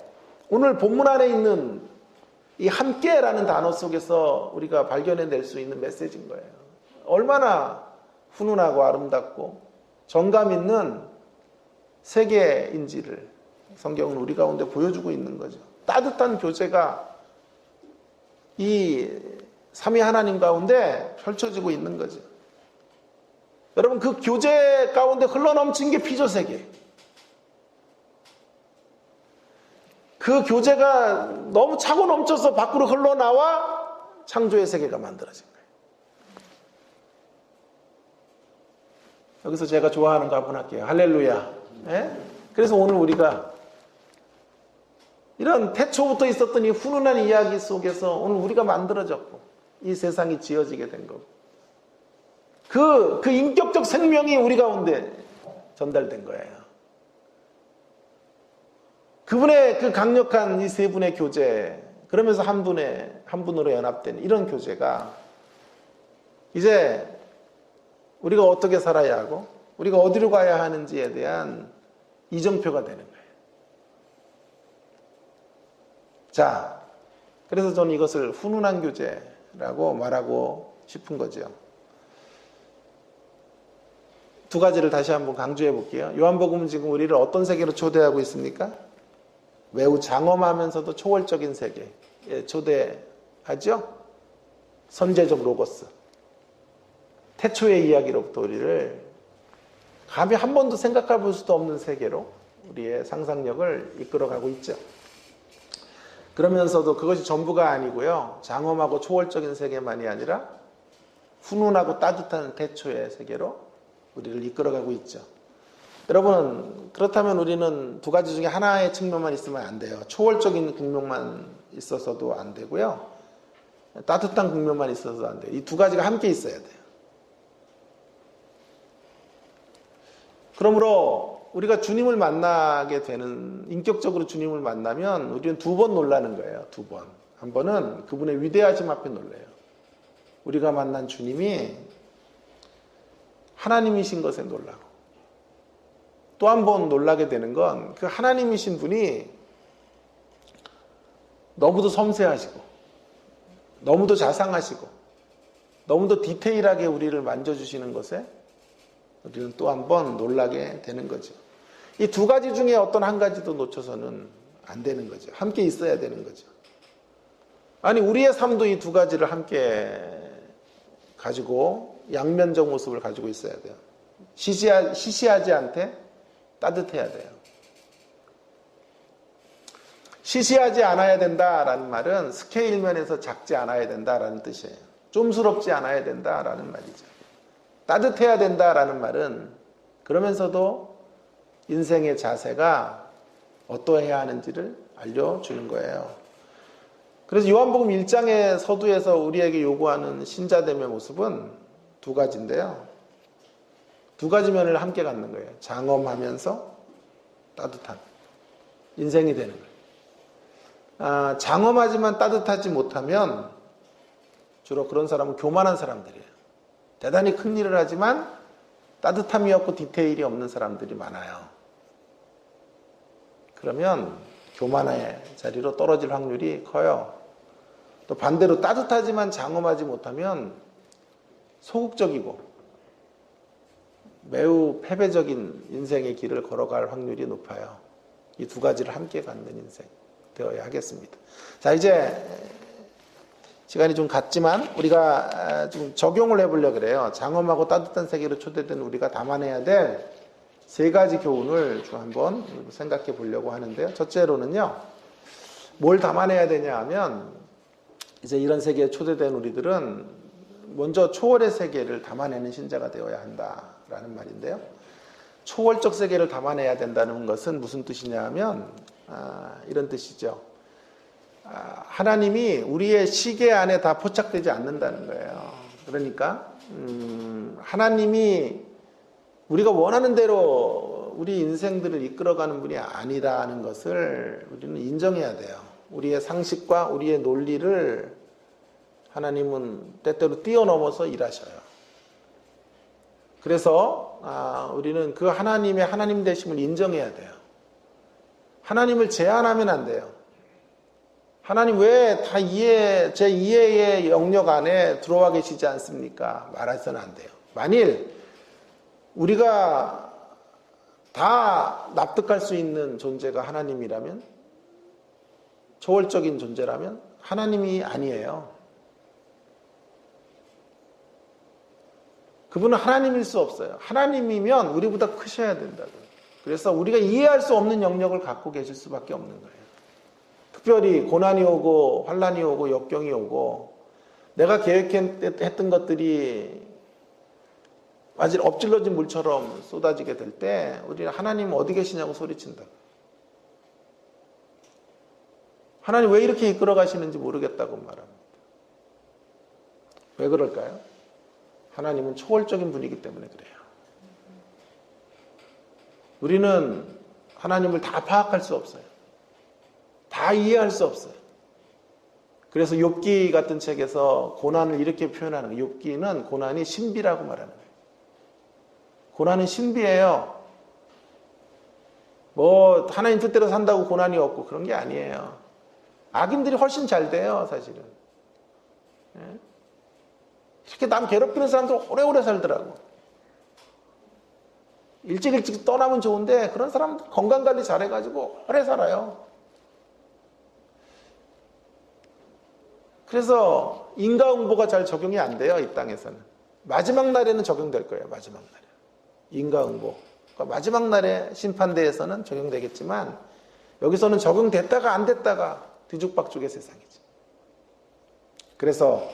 오늘 본문 안에 있는 이 함께라는 단어 속에서 우리가 발견해낼 수 있는 메시지인 거예요. 얼마나 훈훈하고 아름답고 정감 있는 세계인지를 성경은 우리 가운데 보여주고 있는 거죠. 따뜻한 교제가 이 삼위 하나님 가운데 펼쳐지고 있는 거죠. 여러분, 그 교제 가운데 흘러넘친 게 피조 세계. 그 교제가 너무 차고 넘쳐서 밖으로 흘러나와 창조의 세계가 만들어진 거예요. 여기서 제가 좋아하는 거 한번 할게요. 할렐루야. 예? 그래서 오늘 우리가 이런 태초부터 있었던 이 훈훈한 이야기 속에서 오늘 우리가 만들어졌고 이 세상이 지어지게 된 거고 그 인격적 생명이 우리 가운데 전달된 거예요. 그분의 그 강력한 이 세 분의 교제, 그러면서 한 분으로 연합된 이런 교제가 이제 우리가 어떻게 살아야 하고 우리가 어디로 가야 하는지에 대한 이정표가 되는 거예요. 자, 그래서 저는 이것을 훈훈한 교제라고 말하고 싶은 거죠. 두 가지를 다시 한번 강조해 볼게요. 요한복음은 지금 우리를 어떤 세계로 초대하고 있습니까? 매우 장엄하면서도 초월적인 세계에 초대하죠? 선제적 로고스. 태초의 이야기로부터 우리를 감히 한 번도 생각해 볼 수도 없는 세계로 우리의 상상력을 이끌어가고 있죠. 그러면서도 그것이 전부가 아니고요. 장엄하고 초월적인 세계만이 아니라 훈훈하고 따뜻한 태초의 세계로 우리를 이끌어가고 있죠. 여러분, 그렇다면 우리는 두 가지 중에 하나의 측면만 있으면 안 돼요. 초월적인 국면만 있어서도 안 되고요. 따뜻한 국면만 있어서도 안 돼요. 이 두 가지가 함께 있어야 돼요. 그러므로 우리가 주님을 만나게 되는, 인격적으로 주님을 만나면 우리는 두 번 놀라는 거예요. 두 번. 한 번은 그분의 위대하심 앞에 놀래요. 우리가 만난 주님이 하나님이신 것에 놀라고, 또 한 번 놀라게 되는 건 그 하나님이신 분이 너무도 섬세하시고 너무도 자상하시고 너무도 디테일하게 우리를 만져주시는 것에 우리는 또 한 번 놀라게 되는 거죠. 이 두 가지 중에 어떤 한 가지도 놓쳐서는 안 되는 거죠. 함께 있어야 되는 거죠. 아니, 우리의 삶도 이 두 가지를 함께 가지고 양면적 모습을 가지고 있어야 돼요. 시시하지 않되 따뜻해야 돼요. 시시하지 않아야 된다라는 말은 스케일 면에서 작지 않아야 된다라는 뜻이에요. 좀스럽지 않아야 된다라는 말이죠. 따뜻해야 된다라는 말은 그러면서도 인생의 자세가 어떠해야 하는지를 알려주는 거예요. 그래서 요한복음 1장의 서두에서 우리에게 요구하는 신자됨의 모습은 두 가지인데요. 두 가지 면을 함께 갖는 거예요. 장엄하면서 따뜻한 인생이 되는 거예요. 장엄하지만 따뜻하지 못하면 주로 그런 사람은 교만한 사람들이에요. 대단히 큰 일을 하지만 따뜻함이 없고 디테일이 없는 사람들이 많아요. 그러면 교만의 자리로 떨어질 확률이 커요. 또 반대로 따뜻하지만 장엄하지 못하면 소극적이고 매우 패배적인 인생의 길을 걸어갈 확률이 높아요. 이 두 가지를 함께 갖는 인생 되어야 하겠습니다. 자, 이제 시간이 좀 갔지만 우리가 좀 적용을 해보려고 그래요. 장엄하고 따뜻한 세계로 초대된 우리가 담아내야 될 세 가지 교훈을 좀 한번 생각해 보려고 하는데요. 첫째로는요, 뭘 담아내야 되냐 하면, 이제 이런 세계에 초대된 우리들은 먼저 초월의 세계를 담아내는 신자가 되어야 한다라는 말인데요. 초월적 세계를 담아내야 된다는 것은 무슨 뜻이냐 하면 이런 뜻이죠. 하나님이 우리의 시계 안에 다 포착되지 않는다는 거예요. 그러니까 하나님이 우리가 원하는 대로 우리 인생들을 이끌어가는 분이 아니라는 것을 우리는 인정해야 돼요. 우리의 상식과 우리의 논리를 하나님은 때때로 뛰어넘어서 일하셔요. 그래서 우리는 그 하나님의 하나님 되심을 인정해야 돼요. 하나님을 제한하면 안 돼요. 하나님 왜 다 제 이해의 영역 안에 들어와 계시지 않습니까? 말해서는 안 돼요. 만일 우리가 다 납득할 수 있는 존재가 하나님이라면, 초월적인 존재라면 하나님이 아니에요. 그분은 하나님일 수 없어요. 하나님이면 우리보다 크셔야 된다고요. 그래서 우리가 이해할 수 없는 영역을 갖고 계실 수밖에 없는 거예요. 특별히 고난이 오고 환난이 오고 역경이 오고 내가 계획했던 것들이 마치 엎질러진 물처럼 쏟아지게 될 때 우리는 하나님 어디 계시냐고 소리친다. 하나님 왜 이렇게 이끌어 가시는지 모르겠다고 말합니다. 왜 그럴까요? 하나님은 초월적인 분이기 때문에 그래요. 우리는 하나님을 다 파악할 수 없어요. 다 이해할 수 없어요. 그래서 욥기 같은 책에서 고난을 이렇게 표현하는 거예요. 욥기는 고난이 신비라고 말하는 거예요. 고난은 신비예요. 뭐 하나님 뜻대로 산다고 고난이 없고 그런 게 아니에요. 악인들이 훨씬 잘 돼요, 사실은. 예? 이렇게 남 괴롭히는 사람들 오래오래 살더라고. 일찍 떠나면 좋은데 그런 사람들 건강관리 잘해가지고 오래 살아요. 그래서 인과응보가 잘 적용이 안 돼요, 이 땅에서는. 마지막 날에는 적용될 거예요, 마지막 날에. 인과응보. 그러니까 마지막 날에 심판대에서는 적용되겠지만 여기서는 적용됐다가 안 됐다가 뒤죽박죽의 세상이지. 그래서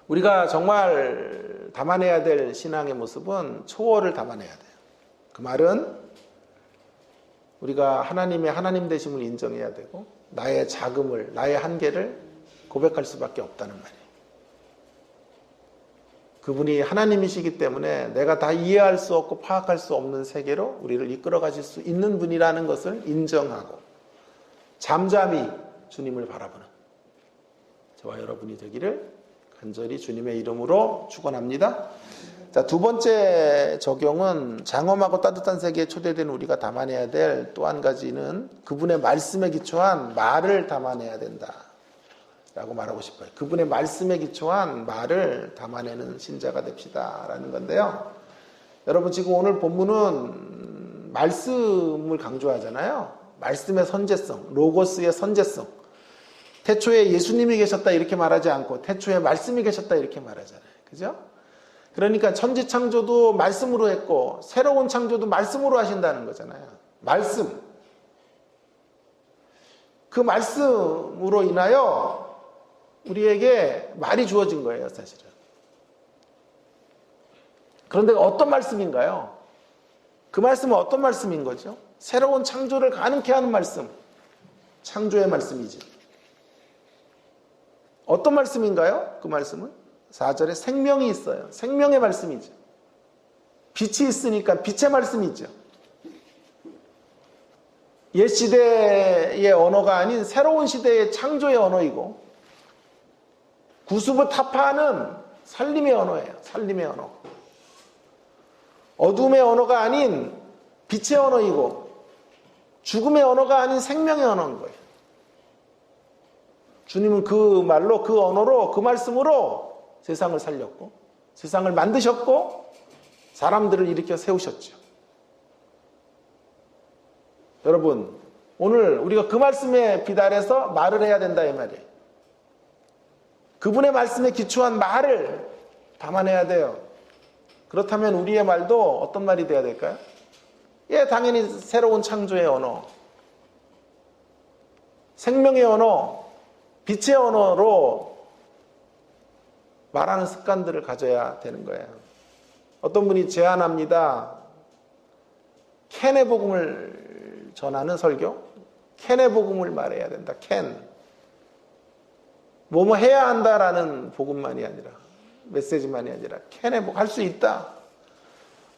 우리가 정말 담아내야 될 신앙의 모습은 초월을 담아내야 돼요. 그 말은 우리가 하나님의 하나님 되심을 인정해야 되고 나의 작음을, 나의 한계를 고백할 수밖에 없다는 말이에요. 그분이 하나님이시기 때문에 내가 다 이해할 수 없고 파악할 수 없는 세계로 우리를 이끌어 가실 수 있는 분이라는 것을 인정하고 잠잠히 주님을 바라보는 저와 여러분이 되기를 간절히 주님의 이름으로 축원합니다. 자, 두 번째 적용은 장엄하고 따뜻한 세계에 초대된 우리가 담아내야 될 또 한 가지는 그분의 말씀에 기초한 말을 담아내야 된다 라고 말하고 싶어요. 그분의 말씀에 기초한 말을 담아내는 신자가 됩시다 라는 건데요. 여러분 지금 오늘 본문은 말씀을 강조하잖아요. 말씀의 선제성, 로고스의 선제성. 태초에 예수님이 계셨다 이렇게 말하지 않고 태초에 말씀이 계셨다 이렇게 말하잖아요. 그죠? 그러니까 천지창조도 말씀으로 했고 새로운 창조도 말씀으로 하신다는 거잖아요. 말씀. 그 말씀으로 인하여 우리에게 말이 주어진 거예요, 사실은. 그런데 어떤 말씀인가요? 그 말씀은 어떤 말씀인 거죠? 새로운 창조를 가능케 하는 말씀. 창조의 말씀이지. 어떤 말씀인가요? 그 말씀은 4절에 생명이 있어요. 생명의 말씀이죠. 빛이 있으니까 빛의 말씀이죠. 옛 시대의 언어가 아닌 새로운 시대의 창조의 언어이고 구습을 타파하는 살림의 언어예요. 살림의 언어. 어둠의 언어가 아닌 빛의 언어이고 죽음의 언어가 아닌 생명의 언어인 거예요. 주님은 그 말로, 그 언어로, 그 말씀으로 세상을 살렸고 세상을 만드셨고 사람들을 일으켜 세우셨죠. 여러분, 오늘 우리가 그 말씀에 비달해서 말을 해야 된다 이 말이에요. 그분의 말씀에 기초한 말을 담아내야 돼요. 그렇다면 우리의 말도 어떤 말이 돼야 될까요? 예, 당연히 새로운 창조의 언어, 생명의 언어, 빛의 언어로 말하는 습관들을 가져야 되는 거예요. 어떤 분이 제안합니다. 캔의 복음을 전하는 설교? 캔의 복음을 말해야 된다. 캔. 뭐뭐 해야 한다라는 복음만이 아니라 메시지만이 아니라 캔의 복음 할 수 있다.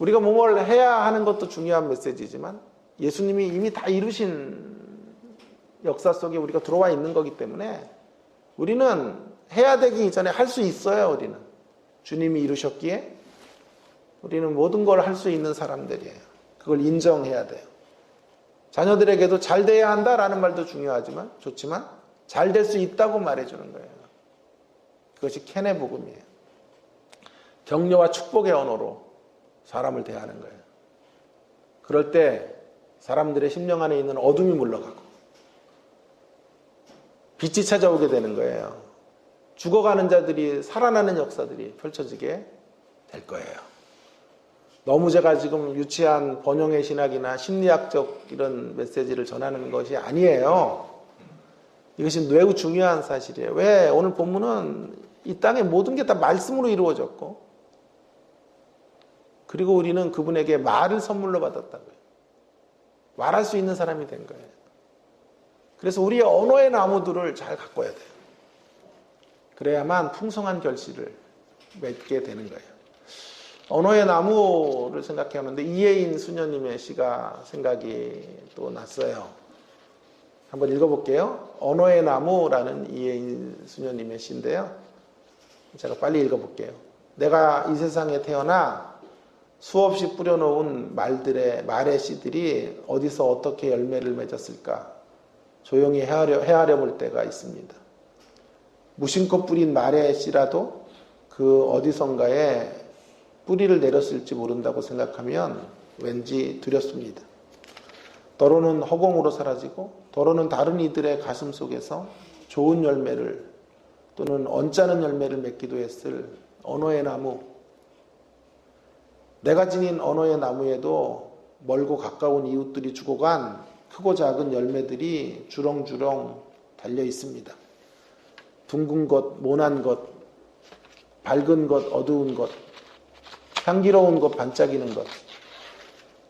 우리가 뭐뭘 해야 하는 것도 중요한 메시지지만 예수님이 이미 다 이루신 역사 속에 우리가 들어와 있는 거기 때문에 우리는 해야 되기 이전에 할 수 있어요. 우리는 주님이 이루셨기에 우리는 모든 걸 할 수 있는 사람들이에요. 그걸 인정해야 돼요. 자녀들에게도 잘 돼야 한다라는 말도 중요하지만 좋지만 잘 될 수 있다고 말해주는 거예요. 그것이 캔의 복음이에요. 격려와 축복의 언어로 사람을 대하는 거예요. 그럴 때 사람들의 심령 안에 있는 어둠이 물러가고 빛이 찾아오게 되는 거예요. 죽어가는 자들이 살아나는 역사들이 펼쳐지게 될 거예요. 너무 제가 지금 유치한 번영의 신학이나 심리학적 이런 메시지를 전하는 것이 아니에요. 이것이 매우 중요한 사실이에요. 왜? 오늘 본문은 이 땅의 모든 게 다 말씀으로 이루어졌고 그리고 우리는 그분에게 말을 선물로 받았다고요. 말할 수 있는 사람이 된 거예요. 그래서 우리의 언어의 나무들을 잘 가꿔야 돼요. 그래야만 풍성한 결실을 맺게 되는 거예요. 언어의 나무를 생각해보는데 이혜인 수녀님의 시가 생각이 또 났어요. 한번 읽어볼게요. 언어의 나무라는 이혜인 수녀님의 시인데요. 제가 빨리 읽어볼게요. 내가 이 세상에 태어나 수없이 뿌려놓은 말의 씨들이 어디서 어떻게 열매를 맺었을까 조용히 헤아려 볼 때가 있습니다. 무심코 뿌린 말의 씨라도 그 어디선가에 뿌리를 내렸을지 모른다고 생각하면 왠지 두렵습니다. 더러는 허공으로 사라지고 더러는 다른 이들의 가슴 속에서 좋은 열매를 또는 언짢은 열매를 맺기도 했을 언어의 나무, 내가 지닌 언어의 나무에도 멀고 가까운 이웃들이 죽어간 크고 작은 열매들이 주렁주렁 달려 있습니다. 둥근 것, 모난 것, 밝은 것, 어두운 것, 향기로운 것, 반짝이는 것.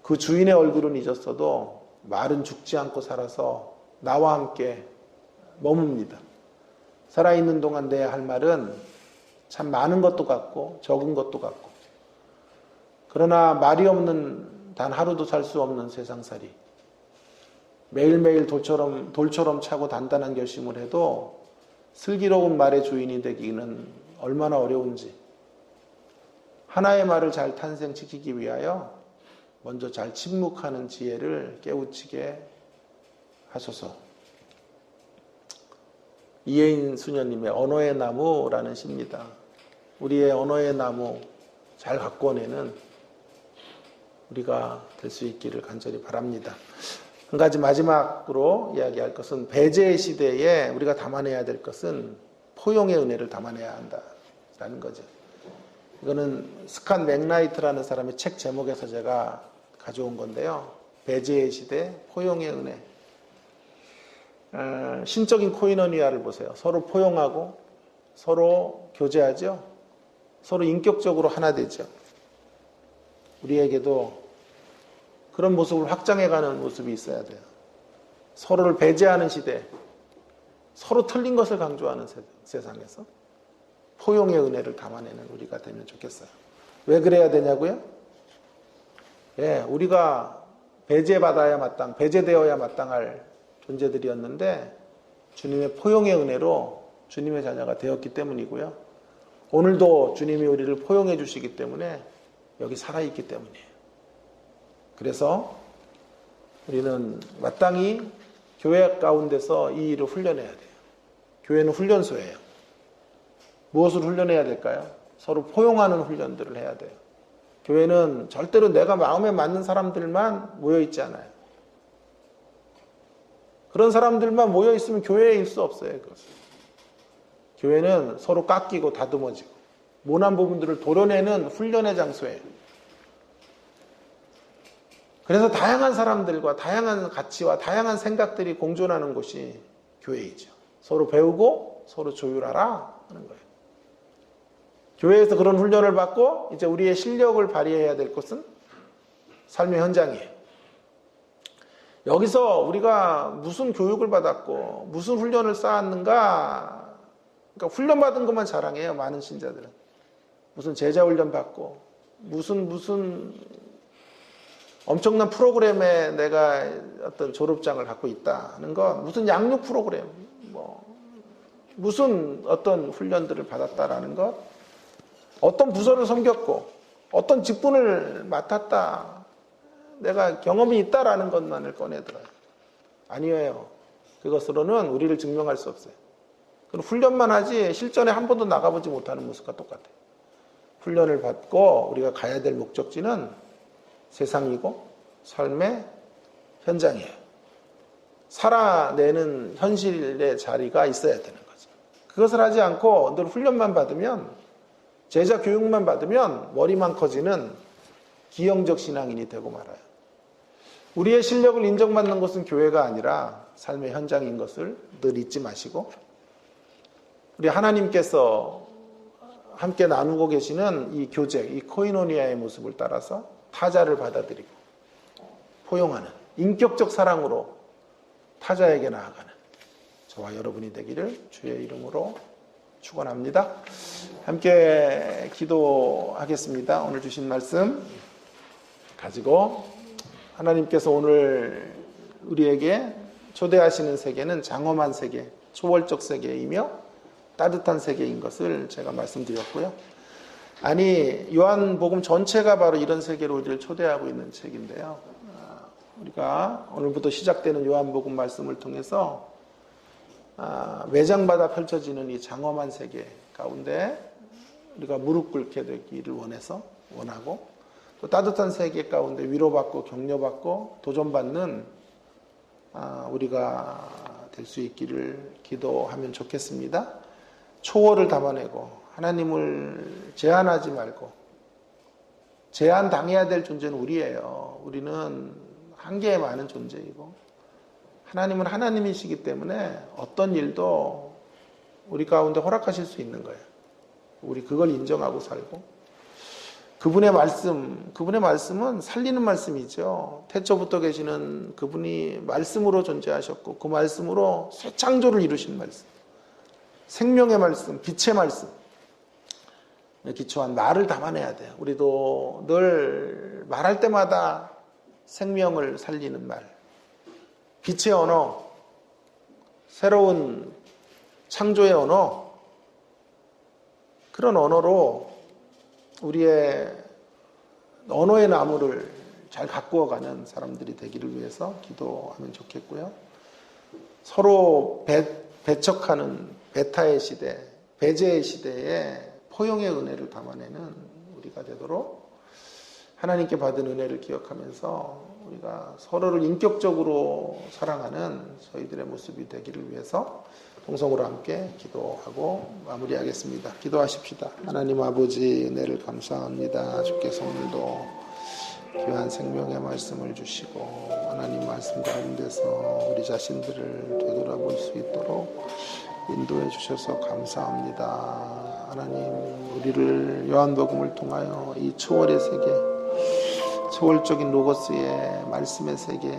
그 주인의 얼굴은 잊었어도 말은 죽지 않고 살아서 나와 함께 머뭅니다. 살아있는 동안 내야 할 말은 참 많은 것도 같고 적은 것도 같고, 그러나 말이 없는 단 하루도 살 수 없는 세상살이, 매일매일 돌처럼 차고 단단한 결심을 해도 슬기로운 말의 주인이 되기는 얼마나 어려운지, 하나의 말을 잘 탄생시키기 위하여 먼저 잘 침묵하는 지혜를 깨우치게 하소서. 이혜인 수녀님의 언어의 나무라는 시입니다. 우리의 언어의 나무 잘 가꾸어내는 우리가 될 수 있기를 간절히 바랍니다. 한 가지 마지막으로 이야기할 것은, 배제의 시대에 우리가 담아내야 될 것은 포용의 은혜를 담아내야 한다라는 거죠. 이거는 스칸 맥라이트라는 사람의 책 제목에서 제가 가져온 건데요. 배제의 시대, 포용의 은혜. 신적인 코이노니아를 보세요. 서로 포용하고 서로 교제하죠. 서로 인격적으로 하나 되죠. 우리에게도 그런 모습을 확장해가는 모습이 있어야 돼요. 서로를 배제하는 시대, 서로 틀린 것을 강조하는 세상에서 포용의 은혜를 담아내는 우리가 되면 좋겠어요. 왜 그래야 되냐고요? 예, 우리가 배제되어야 마땅할 존재들이었는데 주님의 포용의 은혜로 주님의 자녀가 되었기 때문이고요. 오늘도 주님이 우리를 포용해 주시기 때문에 여기 살아있기 때문이에요. 그래서 우리는 마땅히 교회 가운데서 이 일을 훈련해야 돼요. 교회는 훈련소예요. 무엇을 훈련해야 될까요? 서로 포용하는 훈련들을 해야 돼요. 교회는 절대로 내가 마음에 맞는 사람들만 모여있지 않아요. 그런 사람들만 모여있으면 교회일 수 없어요. 그것은. 교회는 서로 깎이고 다듬어지고 모난 부분들을 도려내는 훈련의 장소예요. 그래서 다양한 사람들과 다양한 가치와 다양한 생각들이 공존하는 곳이 교회이죠. 서로 배우고 서로 조율하라 하는 거예요. 교회에서 그런 훈련을 받고 이제 우리의 실력을 발휘해야 될 것은 삶의 현장이에요. 여기서 우리가 무슨 교육을 받았고 무슨 훈련을 쌓았는가, 그러니까 훈련받은 것만 자랑해요. 많은 신자들은 무슨 제자 훈련 받고 무슨 엄청난 프로그램에 내가 어떤 졸업장을 갖고 있다는 것, 무슨 양육 프로그램, 무슨 어떤 훈련들을 받았다라는 것, 어떤 부서를 섬겼고 어떤 직분을 맡았다, 내가 경험이 있다라는 것만을 꺼내들어요. 아니에요. 그것으로는 우리를 증명할 수 없어요. 그럼 훈련만 하지 실전에 한 번도 나가보지 못하는 모습과 똑같아요. 훈련을 받고 우리가 가야 될 목적지는 세상이고 삶의 현장이에요. 살아내는 현실의 자리가 있어야 되는 거죠. 그것을 하지 않고 늘 훈련만 받으면, 제자 교육만 받으면 머리만 커지는 기형적 신앙인이 되고 말아요. 우리의 실력을 인정받는 것은 교회가 아니라 삶의 현장인 것을 늘 잊지 마시고, 우리 하나님께서 함께 나누고 계시는 이 교제, 이 코이노니아의 모습을 따라서 타자를 받아들이고 포용하는 인격적 사랑으로 타자에게 나아가는 저와 여러분이 되기를 주의 이름으로 축원합니다. 함께 기도하겠습니다. 오늘 주신 말씀 가지고 하나님께서 오늘 우리에게 초대하시는 세계는 장엄한 세계, 초월적 세계이며 따뜻한 세계인 것을 제가 말씀드렸고요. 아니, 요한복음 전체가 바로 이런 세계로 우리를 초대하고 있는 책인데요. 우리가 오늘부터 시작되는 요한복음 말씀을 통해서 외장받아 펼쳐지는 이 장엄한 세계 가운데 우리가 무릎 꿇게 되기를 원하고, 또 따뜻한 세계 가운데 위로받고 격려받고 도전받는 우리가 될 수 있기를 기도하면 좋겠습니다. 초월을 담아내고 하나님을 제한하지 말고, 제한당해야 될 존재는 우리예요. 우리는 한계에 많은 존재이고, 하나님은 하나님이시기 때문에 어떤 일도 우리 가운데 허락하실 수 있는 거예요. 우리 그걸 인정하고 살고, 그분의 말씀은 살리는 말씀이죠. 태초부터 계시는 그분이 말씀으로 존재하셨고, 그 말씀으로 새 창조를 이루신 말씀, 생명의 말씀, 빛의 말씀, 기초한 말을 담아내야 돼요. 우리도 늘 말할 때마다 생명을 살리는 말, 빛의 언어, 새로운 창조의 언어, 그런 언어로 우리의 언어의 나무를 잘 가꾸어가는 사람들이 되기를 위해서 기도하면 좋겠고요. 서로 배척하는 배타의 시대, 배제의 시대에 포용의 은혜를 담아내는 우리가 되도록 하나님께 받은 은혜를 기억하면서 우리가 서로를 인격적으로 사랑하는 저희들의 모습이 되기를 위해서 동성으로 함께 기도하고 마무리하겠습니다. 기도하십시다. 하나님 아버지, 은혜를 감사합니다. 주께서 오늘도 귀한 생명의 말씀을 주시고 하나님 말씀 가운데서 우리 자신들을 되돌아볼 수 있도록 인도해 주셔서 감사합니다. 하나님, 우리를 요한복음을 통하여 이 초월의 세계, 초월적인 로고스의 말씀의 세계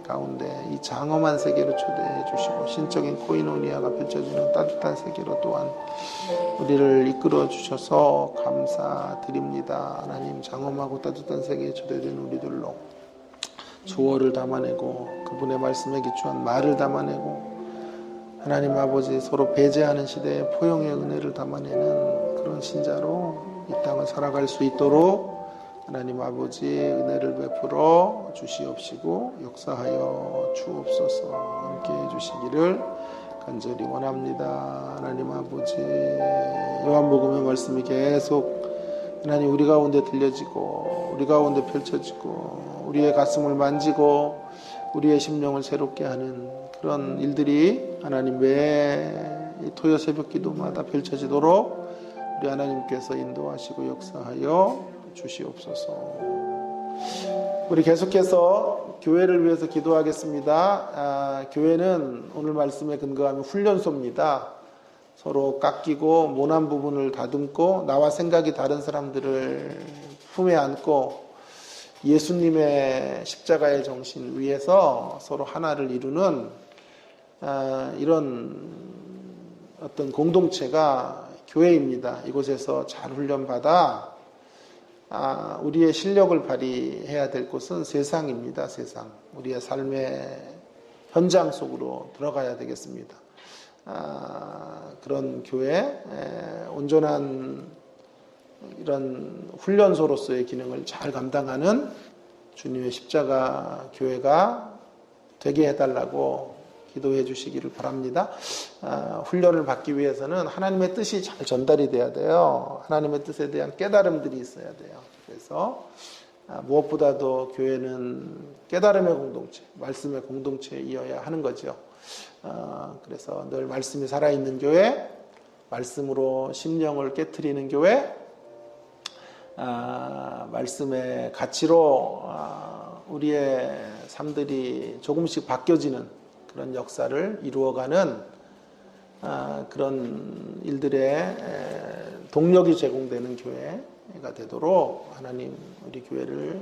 가운데 이 장엄한 세계로 초대해 주시고, 신적인 코이노니아가 펼쳐지는 따뜻한 세계로 또한 우리를 이끌어 주셔서 감사드립니다. 하나님, 장엄하고 따뜻한 세계에 초대된 우리들로 조어를 담아내고 그분의 말씀에 기초한 말을 담아내고, 하나님 아버지, 서로 배제하는 시대에 포용의 은혜를 담아내는 그런 신자로 이 땅을 살아갈 수 있도록 하나님 아버지 은혜를 베풀어 주시옵시고 역사하여 주옵소서. 함께해 주시기를 간절히 원합니다. 하나님 아버지, 요한복음의 말씀이 계속 하나님 우리 가운데 들려지고 우리 가운데 펼쳐지고 우리의 가슴을 만지고 우리의 심령을 새롭게 하는 그런 일들이 하나님 매 토요 새벽 기도마다 펼쳐지도록 우리 하나님께서 인도하시고 역사하여 주시옵소서. 우리 계속해서 교회를 위해서 기도하겠습니다. 교회는 오늘 말씀에 근거하면 훈련소입니다. 서로 깎이고 모난 부분을 다듬고 나와 생각이 다른 사람들을 품에 안고 예수님의 십자가의 정신 위에서 서로 하나를 이루는 이런 어떤 공동체가 교회입니다. 이곳에서 잘 훈련받아 우리의 실력을 발휘해야 될 곳은 세상입니다. 세상. 우리의 삶의 현장 속으로 들어가야 되겠습니다. 그런 교회, 온전한 이런 훈련소로서의 기능을 잘 감당하는 주님의 십자가 교회가 되게 해달라고 기도해 주시기를 바랍니다. 훈련을 받기 위해서는 하나님의 뜻이 잘 전달이 돼야 돼요. 하나님의 뜻에 대한 깨달음들이 있어야 돼요. 그래서 무엇보다도 교회는 깨달음의 공동체, 말씀의 공동체이어야 하는 거죠. 그래서 늘 말씀이 살아있는 교회, 말씀으로 심령을 깨트리는 교회, 말씀의 가치로 우리의 삶들이 조금씩 바뀌어지는 그런 역사를 이루어가는 그런 일들의 동력이 제공되는 교회가 되도록 하나님 우리 교회를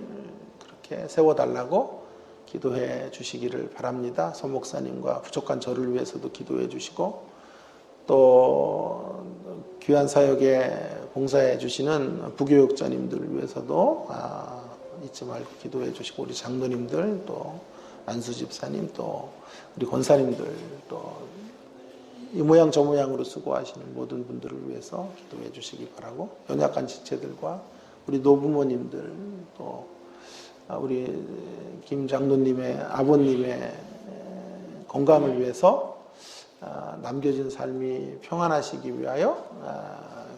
그렇게 세워달라고 기도해 주시기를 바랍니다. 서 목사님과 부족한 저를 위해서도 기도해 주시고, 또 귀한 사역에 봉사해 주시는 부교육자님들을 위해서도 잊지 말고 기도해 주시고, 우리 장로님들, 또 안수 집사님, 또 우리 권사님들, 또 이 모양 저 모양으로 수고하시는 모든 분들을 위해서 기도해 주시기 바라고, 연약한 지체들과 우리 노부모님들, 또 우리 김 장로님의 아버님의 건강을 위해서 남겨진 삶이 평안하시기 위하여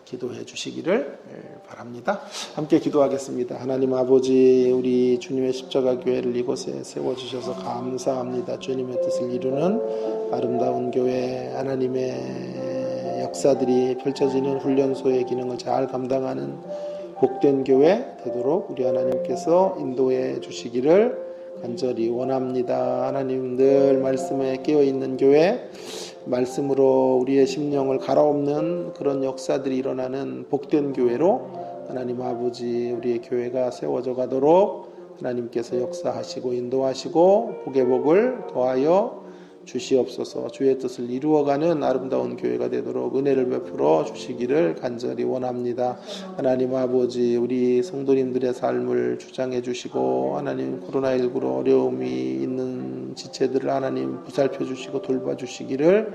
기도해 주시기를 바랍니다. 함께 기도하겠습니다. 하나님 아버지, 우리 주님의 십자가 교회를 이곳에 세워주셔서 감사합니다. 주님의 뜻을 이루는 아름다운 교회, 하나님의 역사들이 펼쳐지는 훈련소의 기능을 잘 감당하는 복된 교회 되도록 우리 하나님께서 인도해 주시기를 간절히 원합니다. 하나님, 늘 말씀에 깨어있는 교회, 말씀으로 우리의 심령을 갈아엎는 그런 역사들이 일어나는 복된 교회로 하나님 아버지, 우리의 교회가 세워져 가도록 하나님께서 역사하시고 인도하시고 복의 복을 더하여 주시옵소서. 주의 뜻을 이루어가는 아름다운 교회가 되도록 은혜를 베풀어 주시기를 간절히 원합니다. 하나님 아버지, 우리 성도님들의 삶을 주장해 주시고 하나님, 코로나19로 어려움이 있는 지체들을 하나님 보살펴 주시고 돌봐 주시기를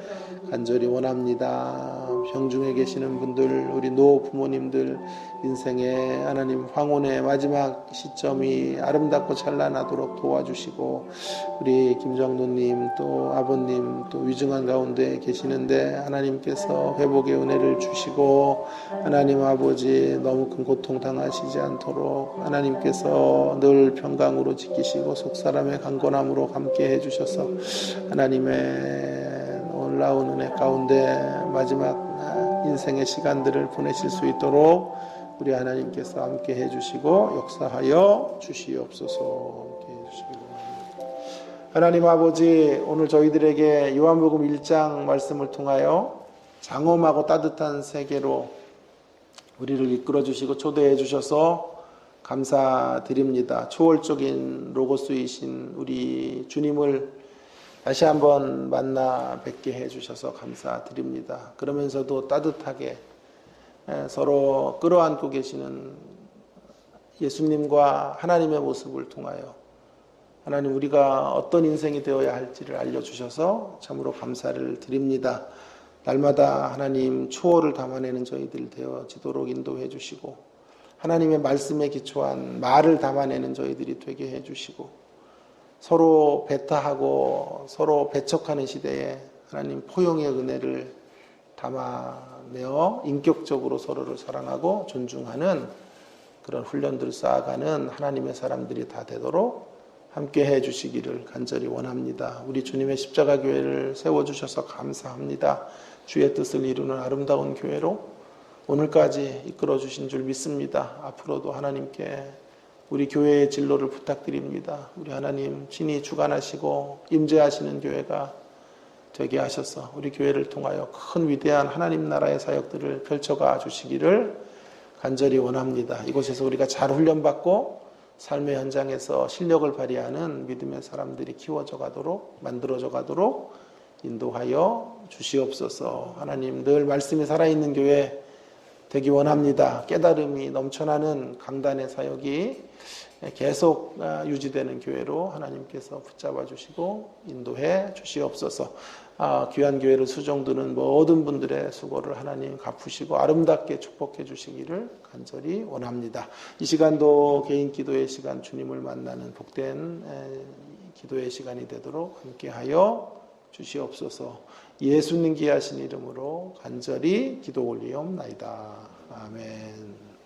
간절히 원합니다. 병중에 계시는 분들, 우리 노 부모님들 인생의 하나님 황혼의 마지막 시점이 아름답고 찬란하도록 도와주시고, 우리 김정도님 또 아버님 또 위중한 가운데 계시는데 하나님께서 회복의 은혜를 주시고, 하나님 아버지 너무 큰 고통 당하시지 않도록 하나님께서 늘 평강으로 지키시고 속사람의 강건함으로 함께 해주셔서 하나님의 놀라운 은혜 가운데 마지막 인생의 시간들을 보내실 수 있도록 우리 하나님께서 함께 해주시고 역사하여 주시옵소서. 함께 해주시기 바랍니다. 하나님 아버지, 오늘 저희들에게 요한복음 1장 말씀을 통하여 장엄하고 따뜻한 세계로 우리를 이끌어 주시고 초대해 주셔서 감사드립니다. 초월적인 로고스이신 우리 주님을 다시 한번 만나 뵙게 해주셔서 감사드립니다. 그러면서도 따뜻하게 서로 끌어안고 계시는 예수님과 하나님의 모습을 통하여 하나님, 우리가 어떤 인생이 되어야 할지를 알려주셔서 참으로 감사를 드립니다. 날마다 하나님 초월을 담아내는 저희들 되어지도록 인도해 주시고, 하나님의 말씀에 기초한 말을 담아내는 저희들이 되게 해주시고, 서로 배타하고 서로 배척하는 시대에 하나님 포용의 은혜를 담아내어 인격적으로 서로를 사랑하고 존중하는 그런 훈련들을 쌓아가는 하나님의 사람들이 다 되도록 함께 해주시기를 간절히 원합니다. 우리 주님의 십자가 교회를 세워주셔서 감사합니다. 주의 뜻을 이루는 아름다운 교회로 오늘까지 이끌어 주신 줄 믿습니다. 앞으로도 하나님께 우리 교회의 진로를 부탁드립니다. 우리 하나님 친히 주관하시고 임재하시는 교회가 되게 하셔서 우리 교회를 통하여 큰 위대한 하나님 나라의 사역들을 펼쳐가 주시기를 간절히 원합니다. 이곳에서 우리가 잘 훈련받고 삶의 현장에서 실력을 발휘하는 믿음의 사람들이 키워져 가도록, 만들어져 가도록 인도하여 주시옵소서. 하나님, 늘 말씀이 살아있는 교회 되기 원합니다. 깨달음이 넘쳐나는 강단의 사역이 계속 유지되는 교회로 하나님께서 붙잡아 주시고 인도해 주시옵소서. 귀한 교회를 수종드는 모든 분들의 수고를 하나님 갚으시고 아름답게 축복해 주시기를 간절히 원합니다. 이 시간도 개인 기도의 시간, 주님을 만나는 복된 기도의 시간이 되도록 함께하여 주시옵소서. 예수님 귀하신 이름으로 간절히 기도 올리옵나이다. 아멘.